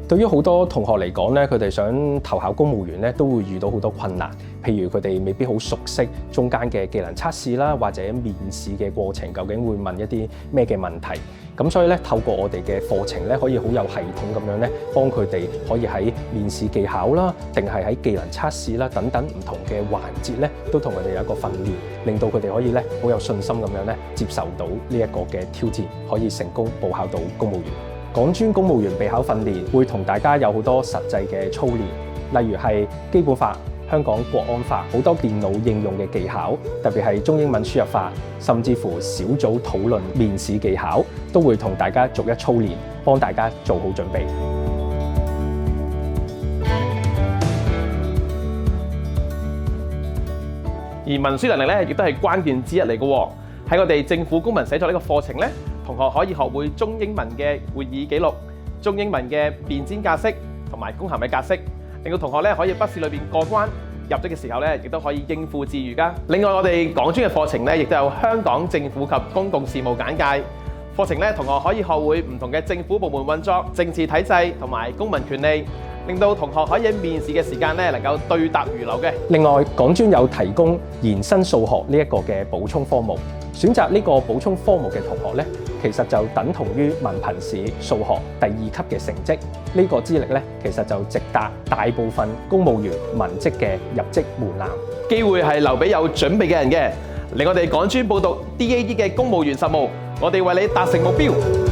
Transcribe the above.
對於好多同學嚟講咧，佢哋想投考公務員咧，都會遇到好多困難。譬如佢哋未必好熟悉中間嘅技能測試啦，或者面試嘅過程究竟會問一啲咩嘅問題。咁所以咧，透過我哋嘅課程咧，可以好有系統咁樣咧，幫佢哋可以喺面試技巧啦，定係喺技能測試啦等等唔同嘅環節咧，都同佢哋有一個訓練，令到佢哋可以咧好有信心咁樣咧接受到呢一個嘅挑戰，可以成功報考到公務員。港專公務員備考訓練會同大家有好多實際嘅操練，例如係基本法、香港國安法好多電腦應用嘅技巧，特別係中英文輸入法，甚至乎小組討論面試技巧，都會同大家逐一操練，幫大家做好準備。而文書能力咧，亦都係關鍵之一嚟嘅喎。喺我哋政府公民寫作呢個課程咧，同學可以學會中英文嘅會議記錄、中英文嘅辯箋格式同埋公函嘅格式，令到同學咧可以筆試裏邊過關，入職嘅時候咧亦都可以應付自如㗎。另外，我哋港專嘅課程咧，亦都有香港政府及公共事務簡介課程咧，同學可以學會唔同嘅政府部門運作、政治體制同埋公民權利，令到同學可以喺面試嘅時間咧能夠對答如流嘅。另外，港專有提供延伸數學呢一個嘅補充科目，選擇呢個補充科目嘅同學咧，其實就等同於文憑試數學第2級嘅成績，呢個資歷咧其實就直達大部分公務員文職嘅入職門檻。機會係留俾有準備嘅人嘅，嚟我哋港專報讀 DAE 嘅公務員實務，我哋為你達成目標。